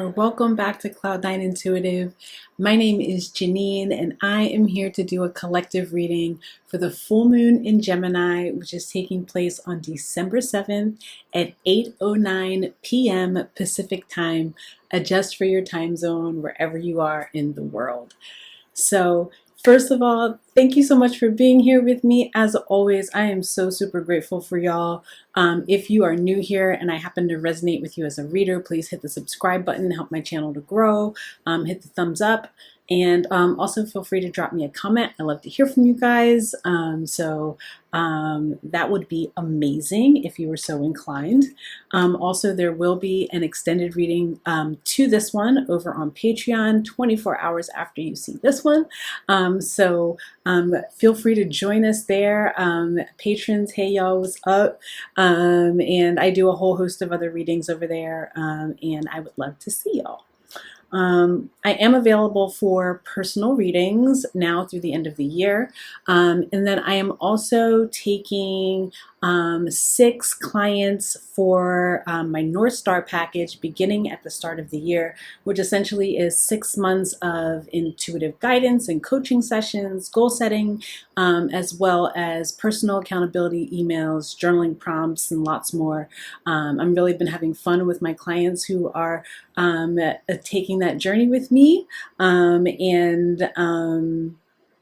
there. Welcome back to Cloud9 Intuitive. My name is Janine and I am here to do a collective reading for the full moon in Gemini, which is taking place on December 7th at 8:09 p.m. Pacific time. Adjust for your time zone wherever you are in the world. So first of all, thank you so much for being here with me. As always, I am so super grateful for y'all. If you are new here and I happen to resonate with you as a reader, please hit the subscribe button, help my channel to grow. Hit the thumbs up, and also feel free to drop me a comment. I love to hear from you guys. That would be amazing if you were so inclined. Also, there will be an extended reading to this one over on Patreon 24 hours after you see this one. Feel free to join us there. Patrons, hey y'all, what's up? And I do a whole host of other readings over there, and I would love to see y'all. I am available for personal readings now through the end of the year. And then I am also taking 6 clients for my North Star package beginning at the start of the year, which essentially is 6 months of intuitive guidance and coaching sessions, goal setting, as well as personal accountability emails, journaling prompts, and lots more. I've really been having fun with my clients who are taking that journey with me,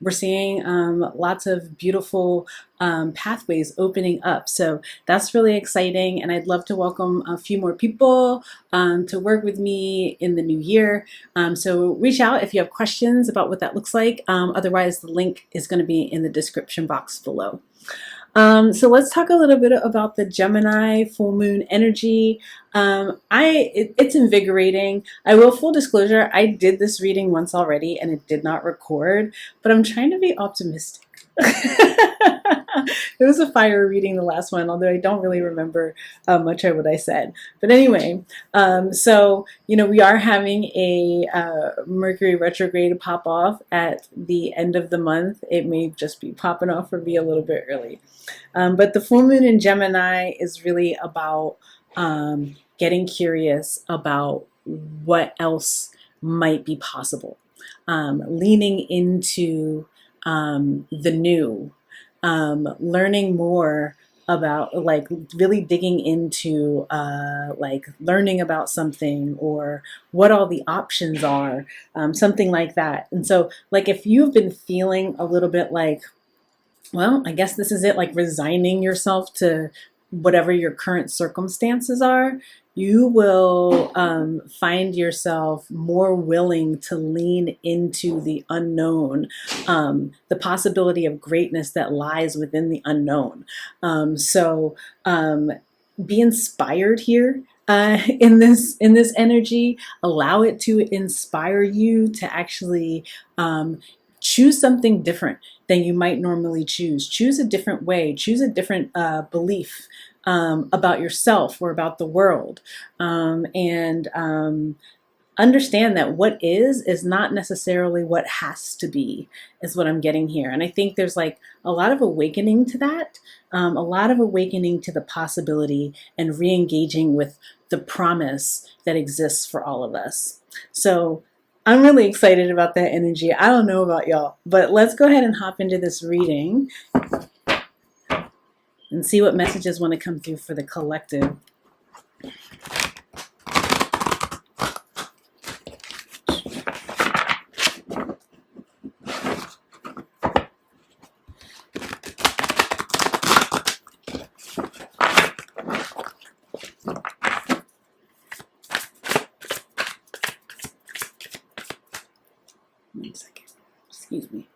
we're seeing lots of beautiful pathways opening up. So that's really exciting, and I'd love to welcome a few more people to work with me in the new year. So reach out if you have questions about what that looks like. Otherwise, the link is going to be in the description box below. So let's talk a little bit about the Gemini full moon energy. It's invigorating. I will, full disclosure, I did this reading once already and it did not record, but I'm trying to be optimistic. It was a fire reading, the last one, although I don't really remember much of what I said. But anyway, we are having a Mercury retrograde pop off at the end of the month. It may just be popping off for me a little bit early. But the full moon in Gemini is really about getting curious about what else might be possible, leaning into the new, learning more about, really digging into learning about something or what all the options are, something like that. And so if you've been feeling a little bit well, I guess this is it, resigning yourself to whatever your current circumstances are, you will find yourself more willing to lean into the unknown, the possibility of greatness that lies within the unknown. Be inspired here. In this energy, allow it to inspire you to actually choose something different than you might normally choose. Choose a different way. Choose a different belief about yourself or about the world. Understand that what is not necessarily what has to be, is what I'm getting here. And I think there's a lot of awakening to that, a lot of awakening to the possibility and re-engaging with the promise that exists for all of us. So I'm really excited about that energy. I don't know about y'all, but let's go ahead and hop into this reading and see what messages want to come through for the collective. One second. Excuse me.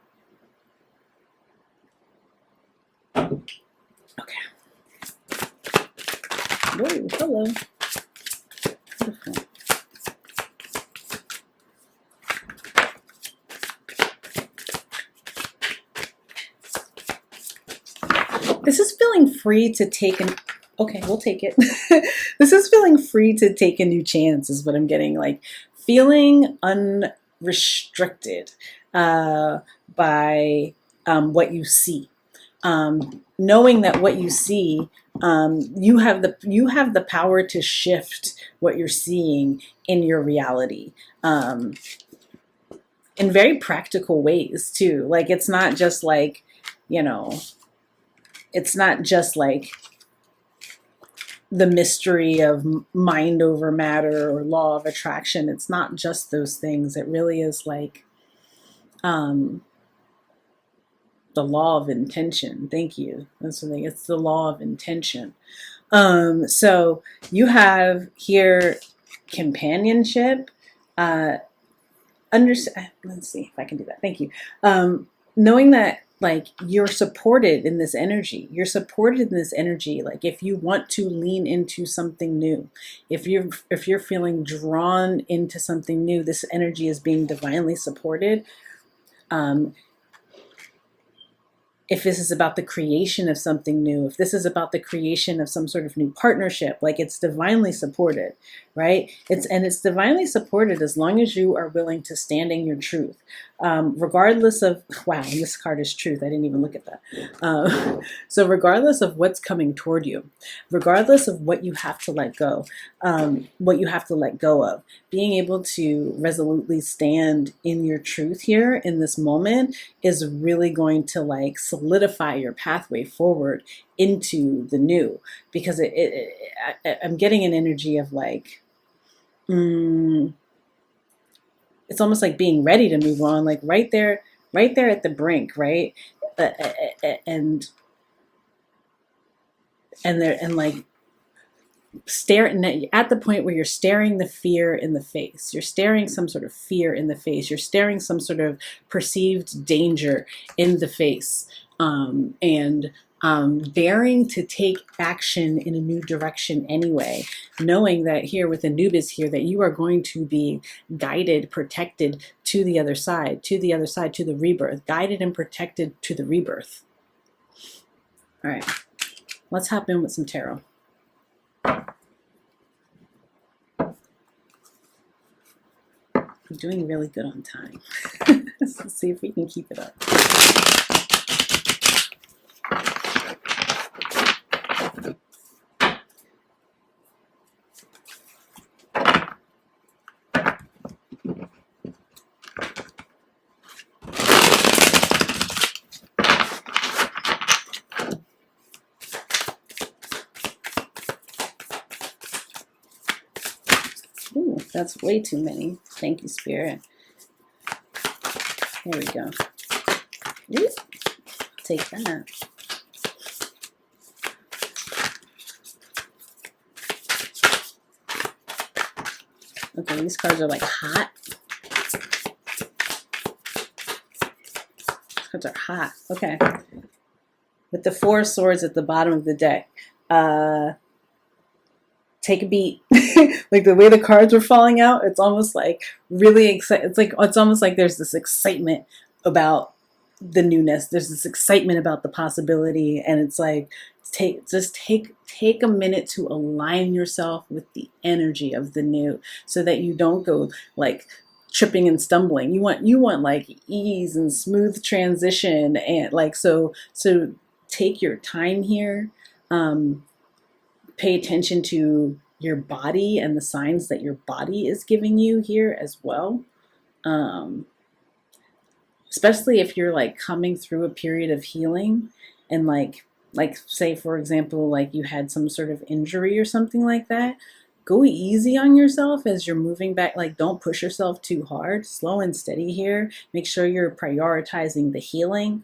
Okay. Whoa, hello. Beautiful. This is feeling free to take an... Okay, we'll take it. This is feeling free to take a new chance, is what I'm getting. Feeling unrestricted by what you see. Knowing that what you see You have the power to shift what you're seeing in your reality, in very practical ways too. Like it's not just like, you know, it's not just like the mystery of mind over matter or law of attraction. It's not just those things. It really is like the law of intention. Thank you. That's the thing. It's the law of intention. So you have here companionship. Let's see if I can do that. Thank you. Knowing that like you're supported in this energy. You're supported in this energy. Like if you want to lean into something new, if you're feeling drawn into something new, this energy is being divinely supported. If this is about the creation of something new, if this is about the creation of some sort of new partnership, like it's divinely supported, right? It's divinely supported as long as you are willing to stand in your truth, regardless of, wow, and this card is truth. I didn't even look at that. So regardless of what's coming toward you, regardless of what you have to let go, of, being able to resolutely stand in your truth here in this moment is really going to like solidify your pathway forward into the new, because I'm getting an energy of like, it's almost like being ready to move on, like right there at the brink, right? And like staring at the point where you're staring the fear in the face. You're staring some sort of fear in the face. You're staring some sort of perceived danger in the face, and daring to take action in a new direction anyway, knowing that here with Anubis here that you are going to be guided, protected to the other side, to the rebirth, guided and protected to the rebirth. All right, let's hop in with some tarot. I'm doing really good on time. Let's see if we can keep it up. Ooh, that's way too many. Thank you, Spirit. There we go. Ooh, take that. Okay, these cards are like hot. These cards are hot. Okay. With the Four of Swords at the bottom of the deck. Take a beat. Like the way the cards were falling out, it's almost like really excited. It's almost like there's this excitement about the newness. There's this excitement about the possibility, and it's like take a minute to align yourself with the energy of the new, so that you don't go like tripping and stumbling. You want like ease and smooth transition, and like so take your time here. Pay attention to your body and the signs that your body is giving you here as well. Especially if you're like coming through a period of healing, and like say for example, like you had some sort of injury or something like that. Go easy on yourself as you're moving back. Like don't push yourself too hard. Slow and steady here. Make sure you're prioritizing the healing.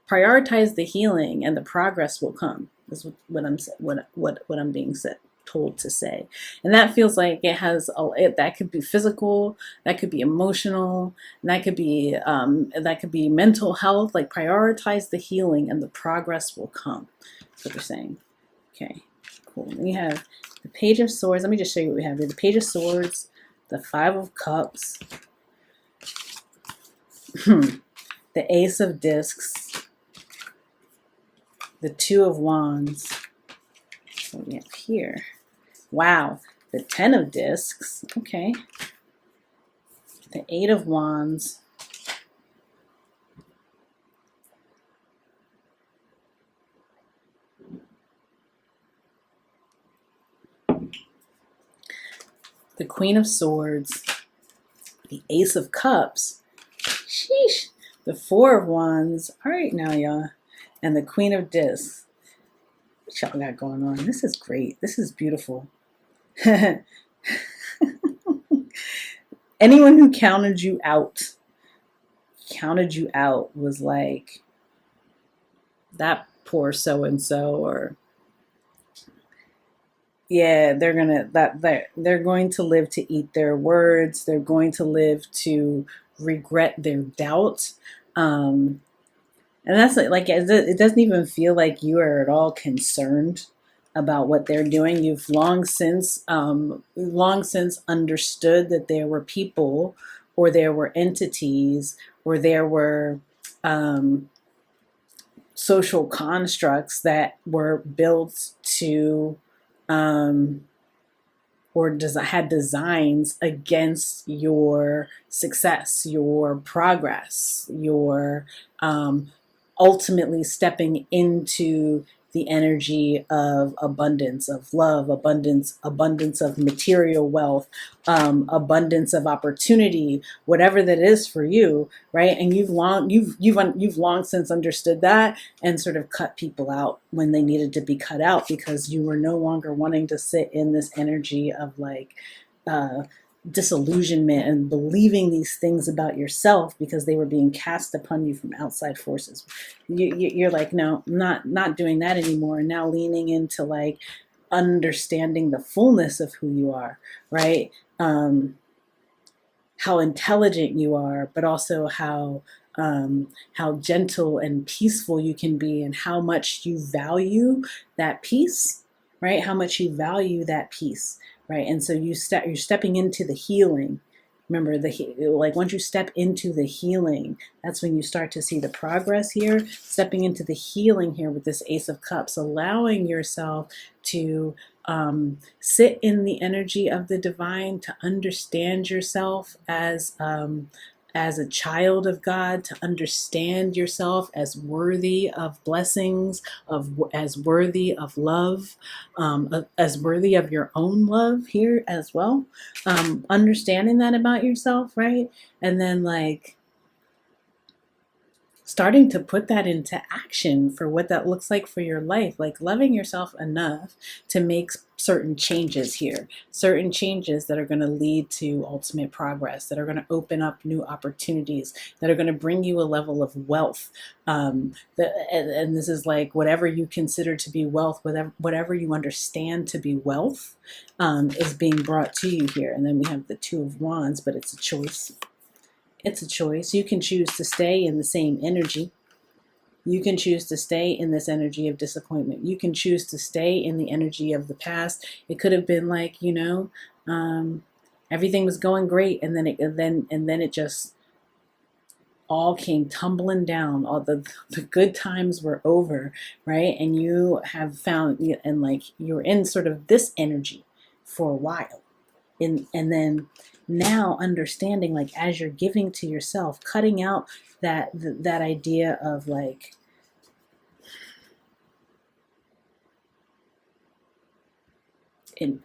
Prioritize the healing, and the progress will come. Is what I'm being told to say, and that feels like it has that could be physical, that could be emotional, and that could be mental health. Like prioritize the healing, and the progress will come. That's what they're saying. Okay, cool. We have the Page of Swords. Let me just show you what we have here. The Page of Swords, the Five of Cups, the Ace of Discs, the Two of Wands. What do we have here? Wow, the Ten of Discs. Okay. The Eight of Wands. the Queen of Swords, the Ace of Cups, sheesh, the Four of Wands, all right now, y'all, and the Queen of Discs. What y'all got going on? This is great. This is beautiful. Anyone who counted you out was like, that poor so-and-so, or yeah, they're going to live to eat their words. They're going to live to regret their doubt. And that's like it doesn't even feel like you are at all concerned about what they're doing. You've long since understood that there were people, or there were entities, or there were social constructs that were built to had designs against your success, your progress, your ultimately stepping into the energy of abundance, of love, abundance of material wealth, abundance of opportunity, whatever that is for you, right? And you've long since understood that, and sort of cut people out when they needed to be cut out, because you were no longer wanting to sit in this energy of like disillusionment and believing these things about yourself because they were being cast upon you from outside forces. You're like, no, I'm not doing that anymore. And now leaning into like understanding the fullness of who you are, right? How intelligent you are, but also how gentle and peaceful you can be, and how much you value that peace, right? How much you value that peace, right? And so you're stepping into the healing. Remember, like once you step into the healing, that's when you start to see the progress here. Stepping into the healing here with this Ace of Cups, allowing yourself to sit in the energy of the divine, to understand yourself as a child of God, to understand yourself as worthy of blessings, as worthy of love, as worthy of your own love here as well. Understanding that about yourself, right? And then like starting to put that into action for what that looks like for your life, like loving yourself enough to make certain changes here, certain changes that are going to lead to ultimate progress, that are going to open up new opportunities, that are going to bring you a level of wealth. And this is like whatever you consider to be wealth, whatever you understand to be wealth, is being brought to you here. And then we have the Two of Wands, but it's a choice. It's a choice. You can choose to stay in the same energy. You can choose to stay in this energy of disappointment. You can choose to stay in the energy of the past. It could have been like, everything was going great, and then it just all came tumbling down. All the good times were over, right? And you have found, and like you're in sort of this energy for a while, and then now understanding, like as you're giving to yourself, cutting out that idea of like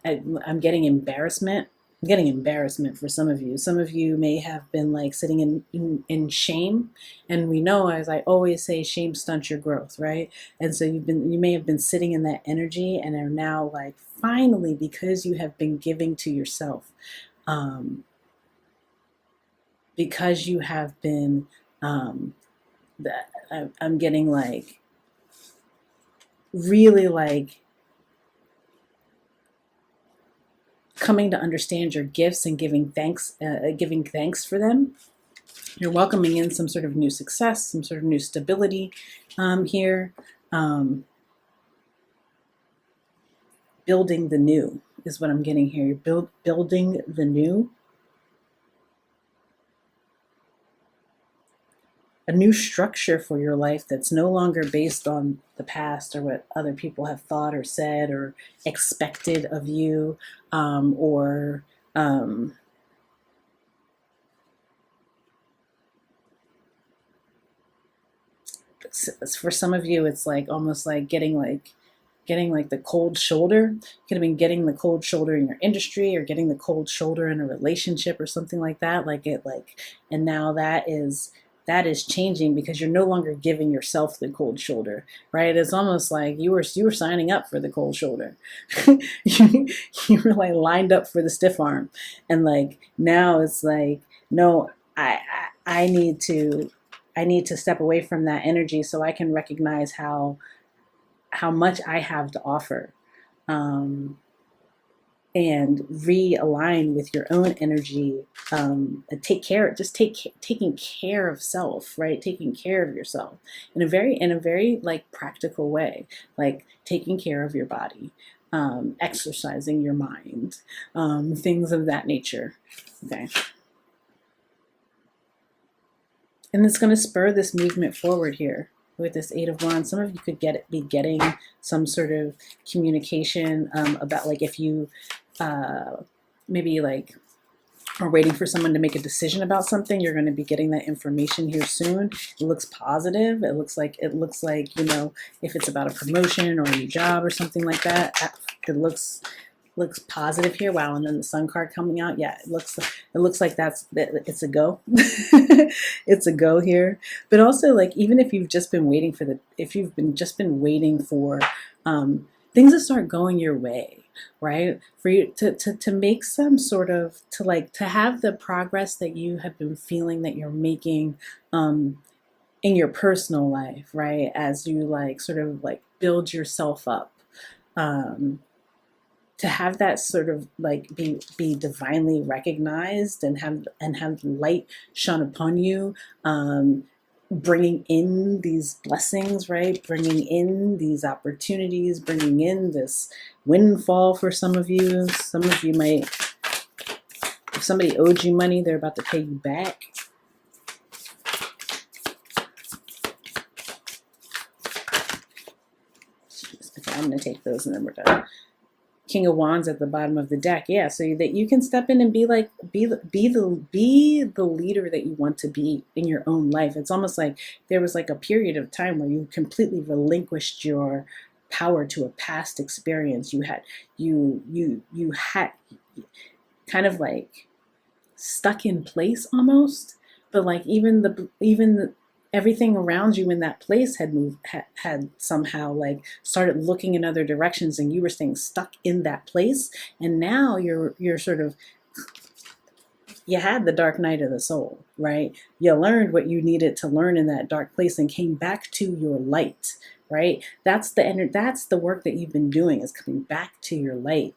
I'm getting embarrassment. I'm getting embarrassment for some of you. Some of you may have been like sitting in shame, and we know, as I always say, shame stunts your growth, right? And so you may have been sitting in that energy, and are now like finally, because you have been giving to yourself, because you have been I'm getting like really like coming to understand your gifts and giving thanks for them. You're welcoming in some sort of new success, some sort of new stability here. Building the new is what I'm getting here. You're building the new. A new structure for your life that's no longer based on the past or what other people have thought or said or expected of you, or for some of you, it's like almost like getting like getting like the cold shoulder. You could have been getting the cold shoulder in your industry, or getting the cold shoulder in a relationship or something like that. And now that is changing, because you're no longer giving yourself the cold shoulder, right? It's almost like you were signing up for the cold shoulder. You were like lined up for the stiff arm, and like now it's like, no, I need to step away from that energy so I can recognize how much I have to offer, and realign with your own energy. Taking care of self, right? Taking care of yourself in a very like practical way, like taking care of your body, exercising your mind, things of that nature. Okay. And it's going to spur this movement forward here with this Eight of Wands. Some of you could be getting some sort of communication about, like, if you maybe like are waiting for someone to make a decision about something, you're going to be getting that information here soon. It looks positive. It looks like, you know, if it's about a promotion or a new job or something like that, it looks positive here. Wow. And then the Sun card coming out. Yeah, it looks like it's a go. It's a go here. But also, like, even if you've just been waiting for things to start going your way, right? For you to make some sort of, to have the progress that you have been feeling that you're making in your personal life, right? As you like sort of like build yourself up, to have that sort of like be divinely recognized, and have light shone upon you, bringing in these blessings, right? Bringing in these opportunities, bringing in this windfall for some of you. Some of you might, if somebody owed you money, they're about to pay you back. Okay, I'm going to take those and then we're done. King of Wands at the bottom of the deck. Yeah, so that you can step in and be the leader that you want to be in your own life. It's almost like there was like a period of time where you completely relinquished your power to a past experience. You had kind of like stuck in place almost, but like everything around you in that place had somehow like started looking in other directions, and you were staying stuck in that place. And now you're sort of, you had the dark night of the soul, right? You learned what you needed to learn in that dark place and came back to your light, right? That's the work that you've been doing, is coming back to your light.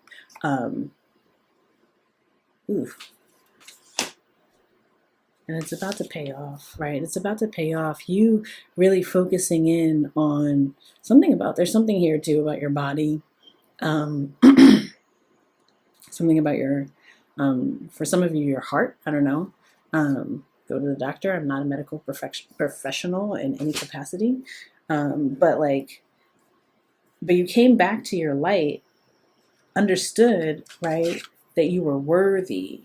And it's about to pay off, right? It's about to pay off. You really focusing in on there's something here too about your body. Something about your, for some of you, your heart. I don't know. Go to the doctor. I'm not a medical professional in any capacity. But you came back to your light, understood, right, that you were worthy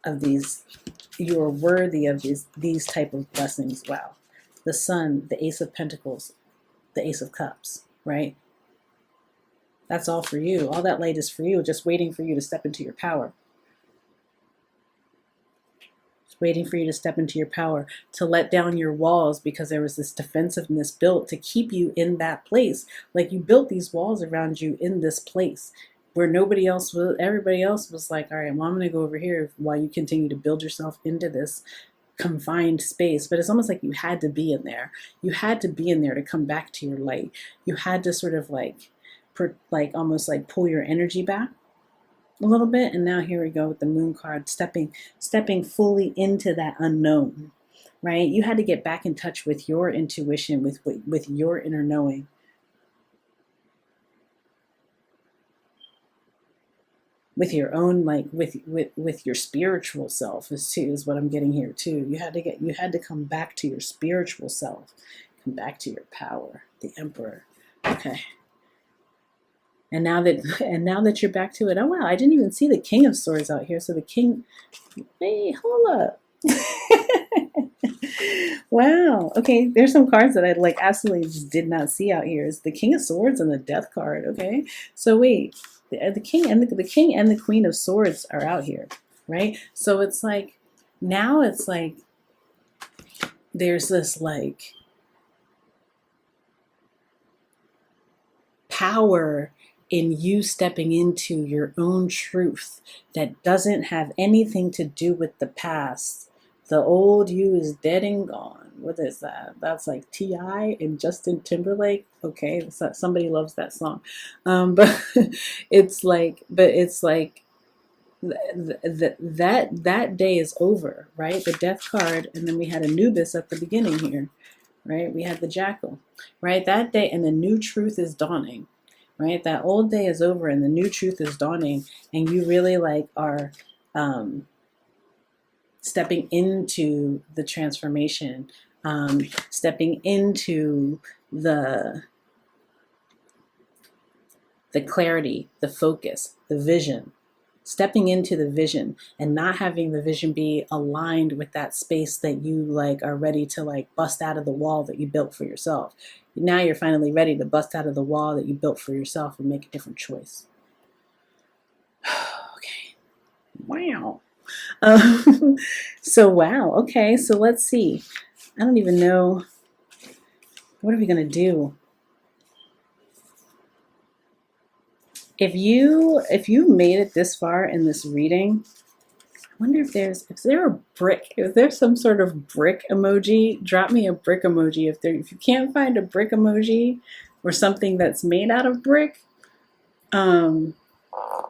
of these, you are worthy of these type of blessings. Wow. The Sun, the Ace of Pentacles, the Ace of Cups, right? That's all for you. All that light is for you, just waiting for you to step into your power. Just waiting for you to step into your power, to let down your walls, because there was this defensiveness built to keep you in that place. Like, you built these walls around you in this place where everybody else was like, all right, well, I'm going to go over here while you continue to build yourself into this confined space. But it's almost like you had to be in there. You had to be in there to come back to your light. You had to sort of almost like pull your energy back a little bit. And now here we go with the Moon card, stepping fully into that unknown, right? You had to get back in touch with your intuition, with your inner knowing. With your own, with your spiritual self is what I'm getting here too. You had to come back to your spiritual self, come back to your power, the Emperor. Okay. And now that you're back to it, oh wow, I didn't even see the King of Swords out here. So the King, hey, hold up. Wow. Okay, there's some cards that I like absolutely just did not see out here. It's the King of Swords and the Death card. Okay, so wait, the King and the King and the Queen of Swords are out here, right? So it's like now it's like there's this like power in you stepping into your own truth that doesn't have anything to do with the past. The old you is dead and gone. What is that? That's like T.I. and Justin Timberlake. Okay, so somebody loves that song. But it's like that day is over, right? The death card, and then we had Anubis at the beginning here, right? We had the jackal, right? That day, and the new truth is dawning, right? That old day is over, and the new truth is dawning, and you really like are stepping into the transformation, stepping into the clarity, the focus, the vision, stepping into the vision and not having the vision be aligned with that space that you like are ready to like bust out of the wall that you built for yourself. Now you're finally ready to bust out of the wall that you built for yourself and make a different choice. Okay. Wow. So wow. Okay. So let's see. I don't even know. What are we going to do? If you made it this far in this reading, I wonder if there's some sort of brick emoji. Drop me a brick emoji if you can't find a brick emoji or something that's made out of brick.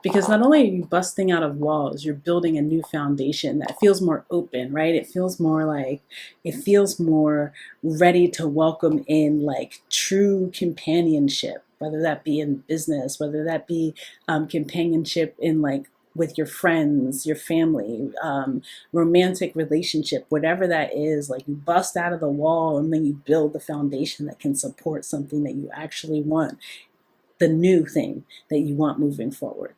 Because not only are you busting out of walls, you're building a new foundation that feels more open, right? It feels more ready to welcome in like true companionship, whether that be in business, whether that be companionship in like with your friends, your family, romantic relationship, whatever that is. Like you bust out of the wall and then you build the foundation that can support something that you actually want, the new thing that you want moving forward.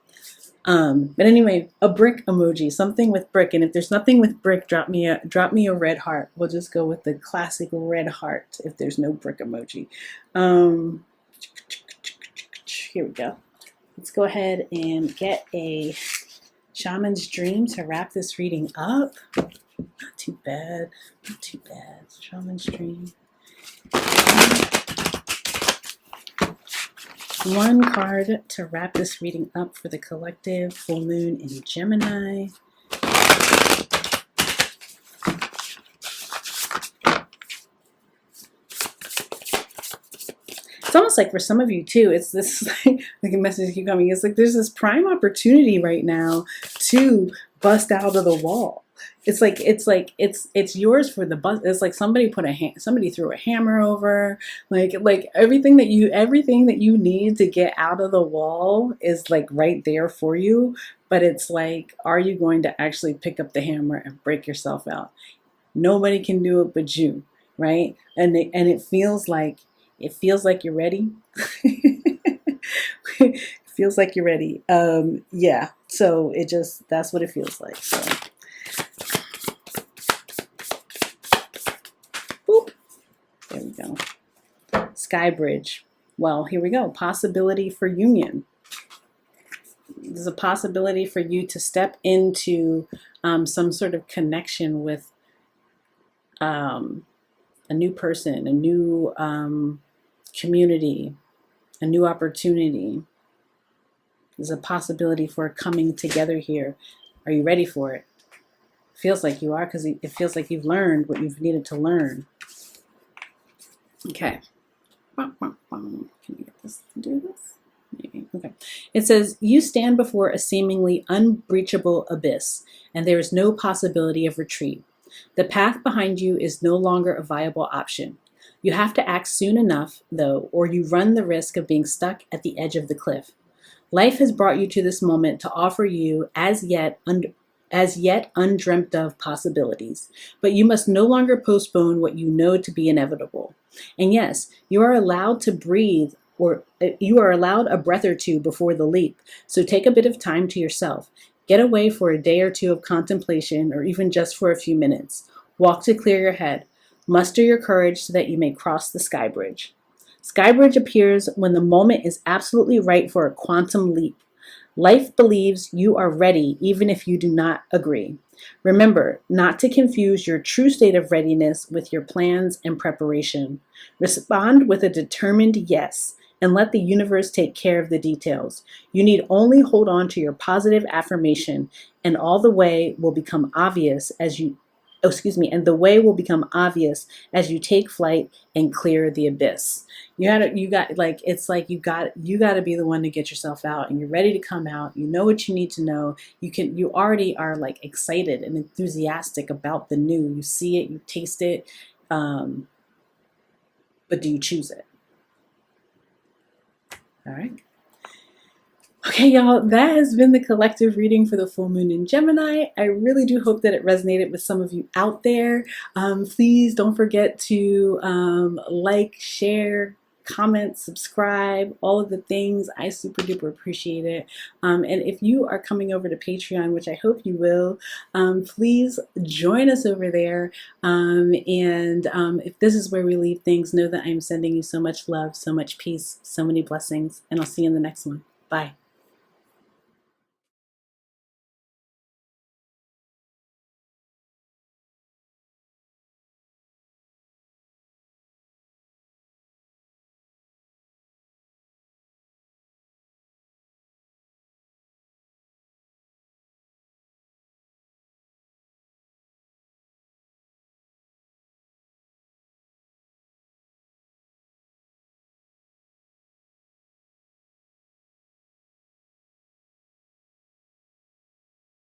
But anyway, a brick emoji, something with brick. And if there's nothing with brick, drop me a red heart. We'll just go with the classic red heart if there's no brick emoji. Here we go. Let's go ahead and get a shaman's dream to wrap this reading up. Not too bad. Not too bad. Shaman's dream. One card to wrap this reading up for the collective, full moon in Gemini. It's almost like for some of you too, it's this like a message keep coming. It's like there's this prime opportunity right now to bust out of the wall. It's yours for the bust. It's like somebody threw a hammer over. Like everything that you need to get out of the wall is like right there for you. But it's like, are you going to actually pick up the hammer and break yourself out? Nobody can do it but you, right? And it feels like you're ready. It feels like you're ready. Yeah. So that's what it feels like. So. Boop. There we go. Sky Bridge. Well, here we go. Possibility for union. There's a possibility for you to step into some sort of connection with a new person, a new community, a new opportunity. There's a possibility for coming together here. Are you ready for it? Feels like you are, because it feels like you've learned what you've needed to learn. Okay. Can you get this to do this? Maybe. Okay. It says, you stand before a seemingly unbreachable abyss, and there is no possibility of retreat. The path behind you is no longer a viable option. You have to act soon enough, though, or you run the risk of being stuck at the edge of the cliff. Life has brought you to this moment to offer you as yet undreamt of possibilities, but you must no longer postpone what you know to be inevitable. And yes, you are allowed to breathe, or you are allowed a breath or two before the leap, so take a bit of time to yourself. Get away for a day or two of contemplation, or even just for a few minutes. Walk to clear your head. Muster your courage so that you may cross the sky bridge. Sky bridge appears when the moment is absolutely right for a quantum leap. Life believes you are ready even if you do not agree. Remember not to confuse your true state of readiness with your plans and preparation. Respond with a determined yes and let the universe take care of the details. You need only hold on to your positive affirmation, and all the way will become obvious as you and the way will become obvious as you take flight and clear the abyss. You got like it's like you got to be the one to get yourself out, and you're ready to come out. You know what you need to know. You already are like excited and enthusiastic about the new. You see it, you taste it, but do you choose it? All right. Okay, y'all, that has been the collective reading for the full moon in Gemini. I really do hope that it resonated with some of you out there. Please don't forget to like, share, comment, subscribe, all of the things. I super duper appreciate it. And if you are coming over to Patreon, which I hope you will, please join us over there. If this is where we leave things, know that I'm sending you so much love, so much peace, so many blessings, and I'll see you in the next one. Bye.